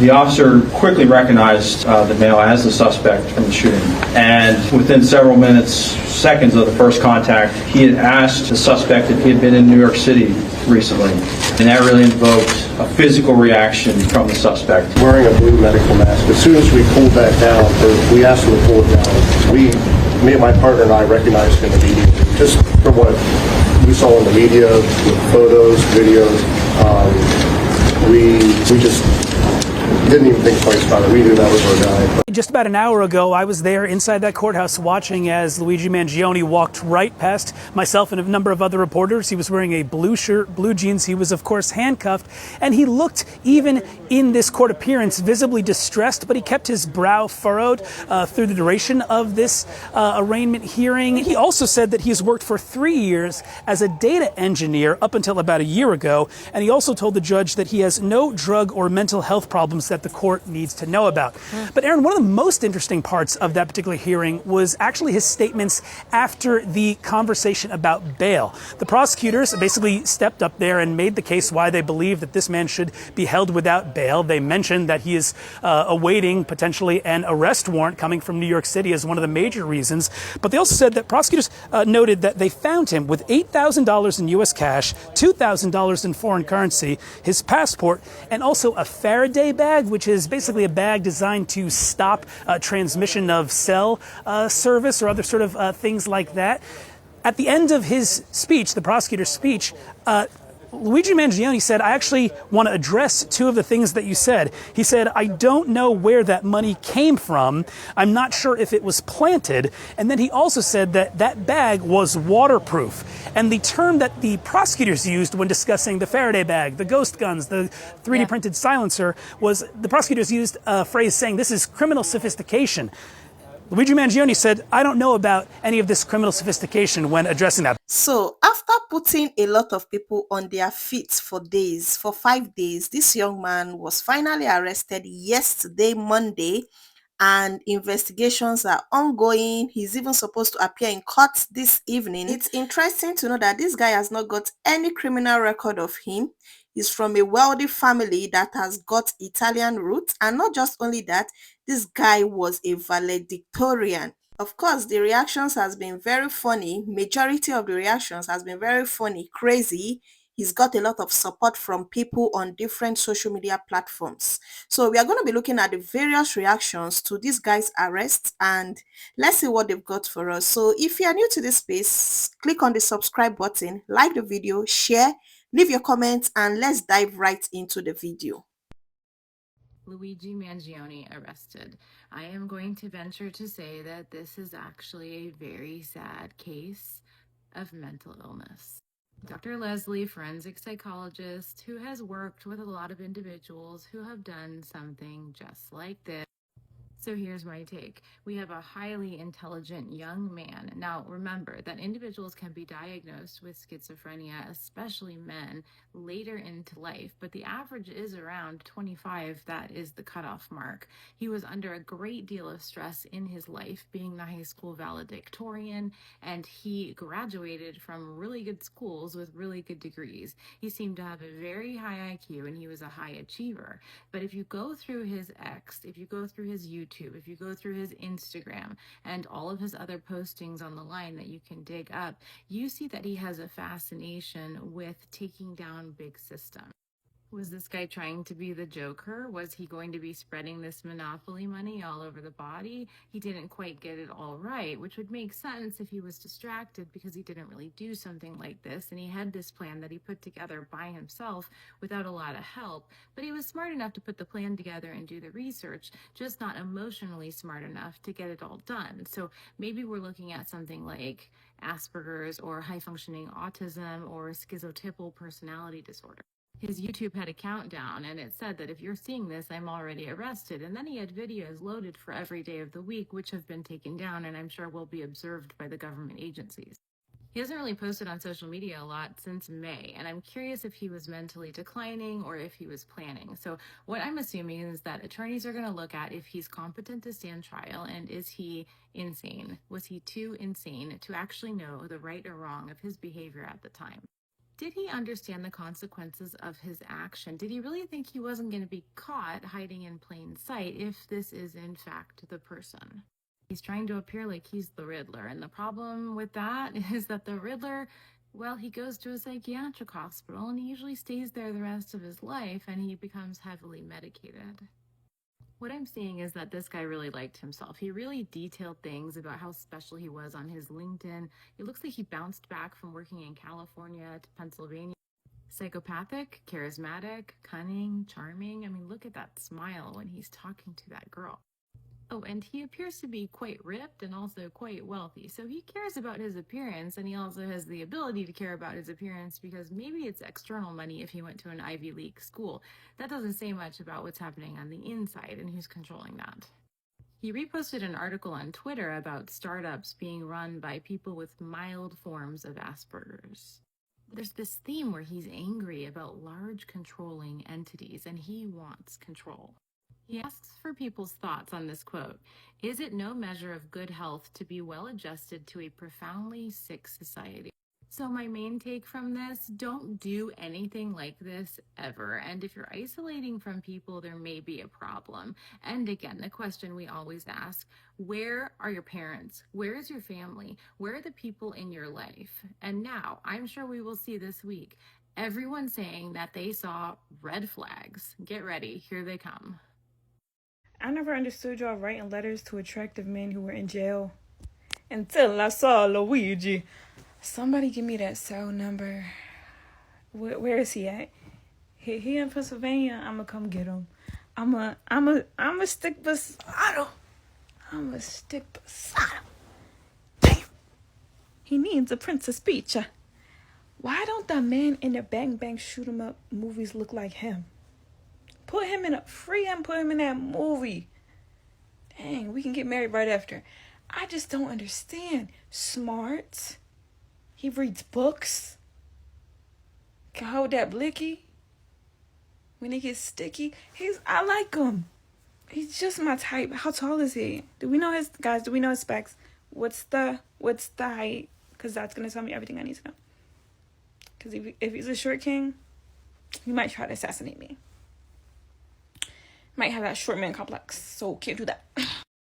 The officer quickly recognized the male as the suspect from the shooting, and within several seconds of the first contact, he had asked the suspect if he had been in New York City recently, and that really invoked a physical reaction from the suspect. Wearing a blue medical mask, as soon as we pulled that down, or we asked him to pull it down, me and my partner and I recognized him immediately, just from what we saw in the media, with photos, videos. We just didn't even think twice about it. We knew that was our guy. Just about an hour ago, I was there inside that courthouse watching as Luigi Mangione walked right past myself and a number of other reporters. He was wearing a blue shirt, blue jeans. He was, of course, handcuffed, and he looked, even in this court appearance, visibly distressed, but he kept his brow furrowed through the duration of this arraignment hearing. He also said that he's worked for 3 years as a data engineer up until about a year ago, and he also told the judge that he has no drug or mental health problems that the court needs to know about. But Aaron, one of the most interesting parts of that particular hearing was actually his statements after the conversation about bail. The prosecutors basically stepped up there and made the case why they believe that this man should be held without bail. They mentioned that he is awaiting potentially an arrest warrant coming from New York City as one of the major reasons. But they also said that prosecutors noted that they found him with $8,000 in U.S. cash, $2,000 in foreign currency, his passport, and also a Faraday bag, which is basically a bag designed to stop transmission of cell service or other sort of things like that. At the end of his speech, the prosecutor's speech, Luigi Mangione said, I actually want to address two of the things that you said. He said, I don't know where that money came from. I'm not sure if it was planted. And then he also said that that bag was waterproof. And the term that the prosecutors used when discussing the Faraday bag, the ghost guns, the 3D printed silencer, was the prosecutors used a phrase saying this is criminal sophistication. Luigi Mangione said, I don't know about any of this criminal sophistication when addressing that. So after putting a lot of people on their feet for days, for 5 days, this young man was finally arrested yesterday, Monday, and investigations are ongoing. He's even supposed to appear in court this evening. It's interesting to know that this guy has not got any criminal record of him. He's from a wealthy family that has got Italian roots, and not just only that, this guy was a valedictorian. Of course, the reactions has been very funny. Majority of the reactions has been very funny, crazy. He's got a lot of support from people on different social media platforms. So we are going to be looking at the various reactions to this guy's arrest, and let's see what they've got for us. So if you are new to this space, click on the subscribe button, like the video, share, leave your comments, and let's dive right into the video. Luigi Mangione arrested. I am going to venture to say that this is actually a very sad case of mental illness. Dr. Leslie, forensic psychologist, who has worked with a lot of individuals who have done something just like this. So here's my take. We have a highly intelligent young man. Now, remember that individuals can be diagnosed with schizophrenia, especially men, later into life, but the average is around 25. That is the cutoff mark. He was under a great deal of stress in his life, being the high school valedictorian, and he graduated from really good schools with really good degrees. He seemed to have a very high IQ, and he was a high achiever. But if you go through his if you go through his YouTube, if you go through his Instagram and all of his other postings on the line that you can dig up, you see that he has a fascination with taking down big systems. Was this guy trying to be the Joker? Was he going to be spreading this monopoly money all over the body? He didn't quite get it all right, which would make sense if he was distracted because he didn't really do something like this, and he had this plan that he put together by himself without a lot of help. But he was smart enough to put the plan together and do the research, just not emotionally smart enough to get it all done. So maybe we're looking at something like Asperger's or high-functioning autism or schizotypal personality disorder. His YouTube had a countdown, and it said that if you're seeing this, I'm already arrested. And then he had videos loaded for every day of the week, which have been taken down, and I'm sure will be observed by the government agencies. He hasn't really posted on social media a lot since May, and I'm curious if he was mentally declining or if he was planning. So what I'm assuming is that attorneys are going to look at if he's competent to stand trial, and is he insane? Was he too insane to actually know the right or wrong of his behavior at the time? Did he understand the consequences of his action? Did he really think he wasn't going to be caught hiding in plain sight if this is in fact the person? He's trying to appear like he's the Riddler, and the problem with that is that the Riddler, well, he goes to a psychiatric hospital and he usually stays there the rest of his life, and he becomes heavily medicated. What I'm seeing is that this guy really liked himself. He really detailed things about how special he was on his LinkedIn. It looks like he bounced back from working in California to Pennsylvania. Psychopathic, charismatic, cunning, charming. I mean, look at that smile when he's talking to that girl. Oh, and he appears to be quite ripped and also quite wealthy. So he cares about his appearance, and he also has the ability to care about his appearance because maybe it's external money if he went to an Ivy League school. That doesn't say much about what's happening on the inside and who's controlling that. He reposted an article on Twitter about startups being run by people with mild forms of Asperger's. There's this theme where he's angry about large controlling entities, and he wants control. He asks for people's thoughts on this quote. Is it no measure of good health to be well adjusted to a profoundly sick society? So my main take from this, don't do anything like this ever. And if you're isolating from people, there may be a problem. And again, the question we always ask, where are your parents? Where is your family? Where are the people in your life? And now, I'm sure we will see this week, everyone saying that they saw red flags. Get ready, here they come. I never understood y'all writing letters to attractive men who were in jail until I saw Luigi. Somebody give me that cell number. Where is he at? He in Pennsylvania. I'ma come get him. I'ma stick beside him. I'ma stick beside him. Damn. He needs a Princess Peach. Why don't the men in the Bang Bang Shoot 'em Up movies look like him? Put him in free him, put him in that movie. Dang, we can get married right after. I just don't understand. Smart. He reads books. Can hold that blicky. When he gets sticky, I like him. He's just my type. How tall is he? Do we know his specs? What's the height? Because that's gonna tell me everything I need to know. Because if he's a short king, he might try to assassinate me. Might have that short man complex, so can't do that.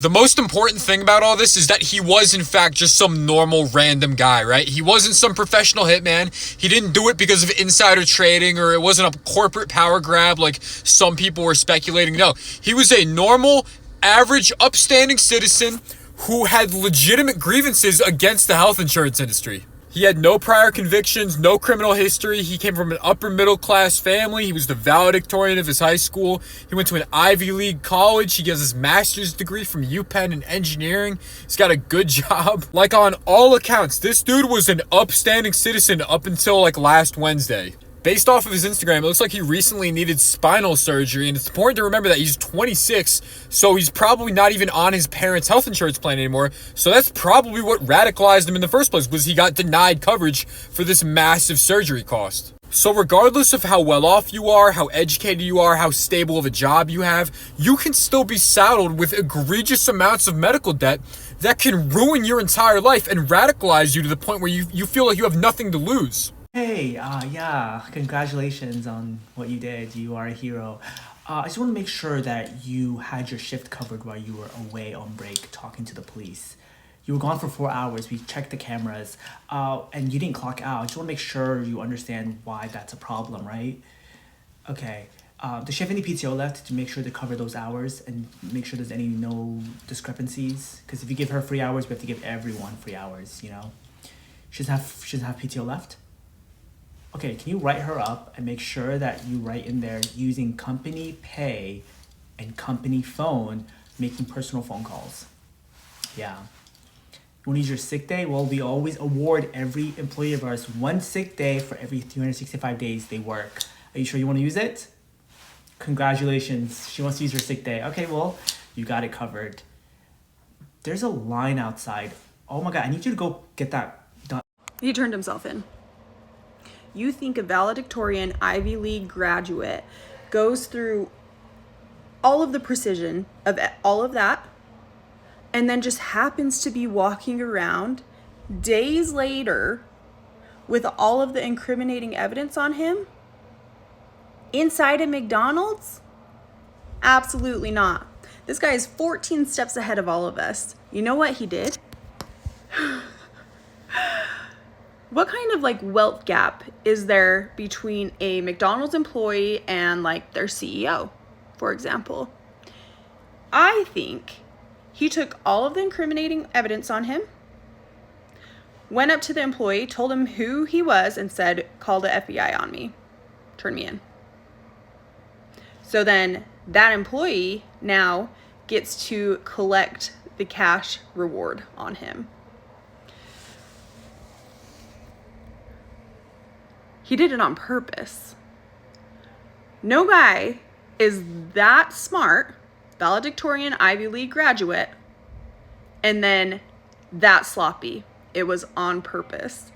The most important thing about all this is that he was, in fact, just some normal random guy, right? He wasn't some professional hitman. He didn't do it because of insider trading, or it wasn't a corporate power grab like some people were speculating. No, he was a normal, average, upstanding citizen who had legitimate grievances against the health insurance industry. He had no prior convictions, no criminal history. He came from an upper middle class family. He was the valedictorian of his high school. He went to an Ivy League college. He has his master's degree from UPenn in engineering. He's got a good job. Like, on all accounts, this dude was an upstanding citizen up until like last Wednesday. Based off of his Instagram, it looks like he recently needed spinal surgery, and it's important to remember that he's 26, so he's probably not even on his parents' health insurance plan anymore, so that's probably what radicalized him in the first place, was he got denied coverage for this massive surgery cost. So regardless of how well off you are, how educated you are, how stable of a job you have, you can still be saddled with egregious amounts of medical debt that can ruin your entire life and radicalize you to the point where you feel like you have nothing to lose. Hey, yeah, congratulations on what you did. You are a hero. I just want to make sure that you had your shift covered while you were away on break talking to the police. You were gone for 4 hours. We checked the cameras, and you didn't clock out. I just want to make sure you understand why that's a problem, right? Okay. Does she have any PTO left to make sure to cover those hours and make sure there's no discrepancies? Because if you give her free hours, we have to give everyone free hours, you know? She doesn't have PTO left? Okay, can you write her up and make sure that you write in there using company pay and company phone, making personal phone calls? Yeah. You want to use your sick day? Well, we always award every employee of ours 1 sick day for every 365 days they work. Are you sure you want to use it? Congratulations. She wants to use her sick day. Okay, well, you got it covered. There's a line outside. Oh my God, I need you to go get that done. He turned himself in. You think a valedictorian Ivy League graduate goes through all of the precision of all of that and then just happens to be walking around days later with all of the incriminating evidence on him inside a McDonald's? Absolutely not. This guy is 14 steps ahead of all of us. You know what he did? What kind of like wealth gap is there between a McDonald's employee and like their CEO, for example? I think he took all of the incriminating evidence on him, went up to the employee, told him who he was, and said, call the FBI on me, turn me in. So then that employee now gets to collect the cash reward on him. He did it on purpose. No guy is that smart, valedictorian Ivy League graduate, and then that sloppy. It was on purpose.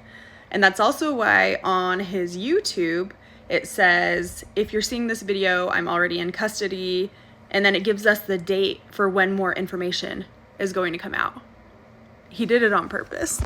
And that's also why on his YouTube, it says, if you're seeing this video, I'm already in custody. And then it gives us the date for when more information is going to come out. He did it on purpose.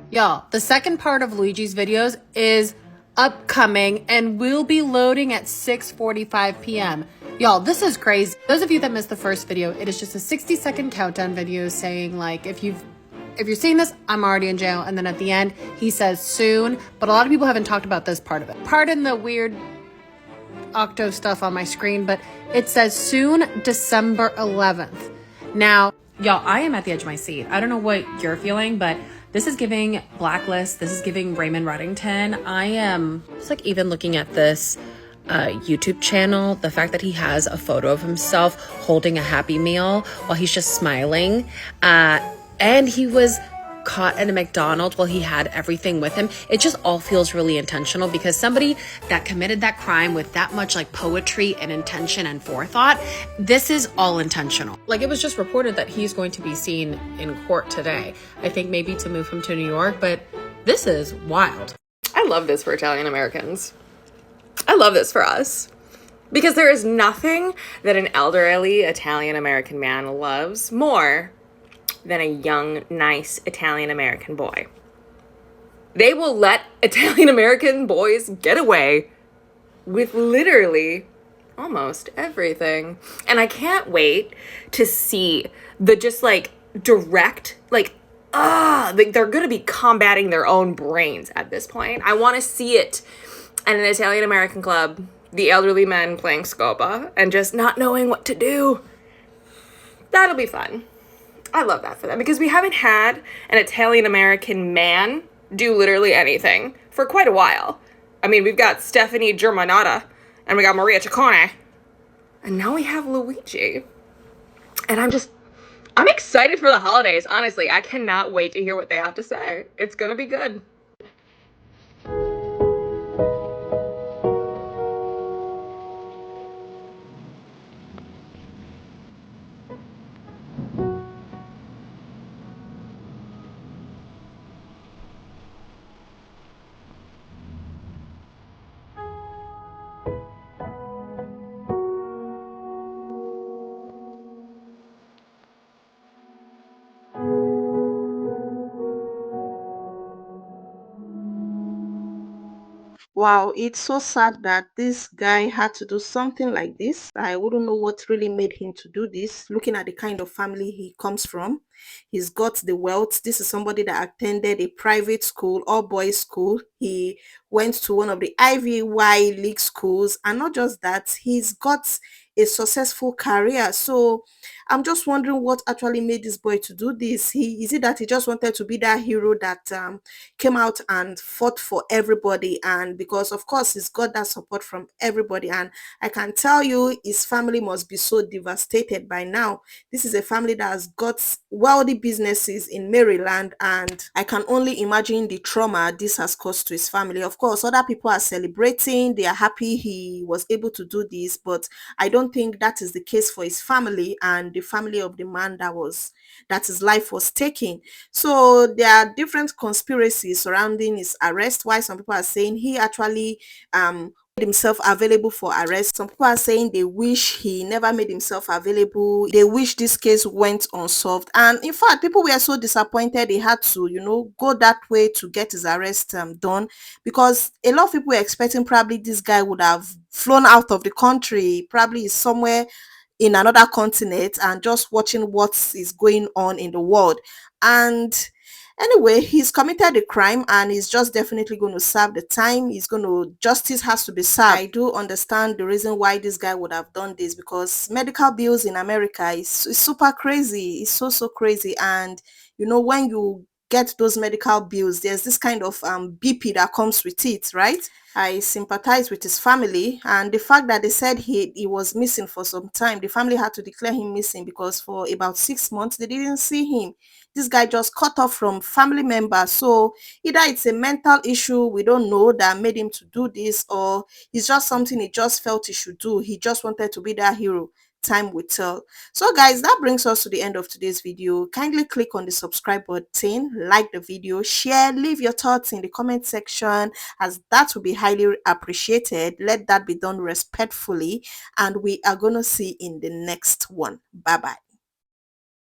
Y'all, the second part of Luigi's videos is upcoming and will be loading at 6:45 p.m. Y'all, this is crazy. Those of you that missed the first video, it is just a 60-second countdown video saying like, if you're seeing this, I'm already in jail. And then at the end, he says soon. But a lot of people haven't talked about this part of it. Pardon the weird octo stuff on my screen, but it says soon, December 11th. Now, y'all, I am at the edge of my seat. I don't know what you're feeling, but this is giving Blacklist. This is giving Raymond Reddington. I am just like even looking at this YouTube channel, the fact that he has a photo of himself holding a Happy Meal while he's just smiling. And he was caught at a McDonald's while he had everything with him. It just all feels really intentional because somebody that committed that crime with that much like poetry and intention and forethought, this is all intentional. Like it was just reported that he's going to be seen in court today. I think maybe to move him to New York, but this is wild. I love this for Italian Americans. I love this for us. Because there is nothing that an elderly Italian American man loves more than a young, nice Italian American boy. They will let Italian American boys get away with literally almost everything. And I can't wait to see the just like direct, like, they're gonna be combating their own brains at this point. I wanna see it at an Italian American club, the elderly men playing scopa and just not knowing what to do. That'll be fun. I love that for them because we haven't had an Italian American man do literally anything for quite a while. I mean, we've got Stephanie Germanotta and we got Maria Ciccone. And now we have Luigi. And I'm excited for the holidays, honestly. I cannot wait to hear what they have to say. It's gonna be good. Wow, it's so sad that this guy had to do something like this. I wouldn't know what really made him to do this, looking at the kind of family he comes from. He's got the wealth. This is somebody that attended a private school, all boys school. He went to one of the Ivy League schools, and not just that, he's got a successful career. So I'm just wondering what actually made this boy to do this. Is it that he just wanted to be that hero that came out and fought for everybody? And because of course he's got that support from everybody, and I can tell you his family must be so devastated by now. This is a family that has got wealthy businesses in Maryland, and I can only imagine the trauma this has caused to his family. Of course, other people are celebrating, they are happy he was able to do this, but I don't think that is the case for his family and the family of the man that his life was taken. So there are different conspiracies surrounding his arrest. Why some people are saying he actually himself available for arrest. Some people are saying they wish he never made himself available. They wish this case went unsolved. And in fact, people were so disappointed he had to, go that way to get his arrest done, because a lot of people were expecting probably this guy would have flown out of the country, probably is somewhere in another continent and just watching what is going on in the world. And anyway, he's committed a crime and he's just definitely going to serve the time. Justice has to be served. I do understand the reason why this guy would have done this, because medical bills in America is super crazy. It's so crazy. And when you get those medical bills, there's this kind of BP that comes with it, right? I sympathize with his family, and the fact that they said he was missing for some time, the family had to declare him missing because for about 6 months they didn't see him. This guy just cut off from family members. So either it's a mental issue, we don't know, that made him to do this, or it's just something he just felt he should do. He just wanted to be that hero. Time will tell. So guys, that brings us to the end of today's video. Kindly click on the subscribe button, like the video, share, leave your thoughts in the comment section, as that will be highly appreciated. Let that be done respectfully, and we are going to see in the next one. Bye bye.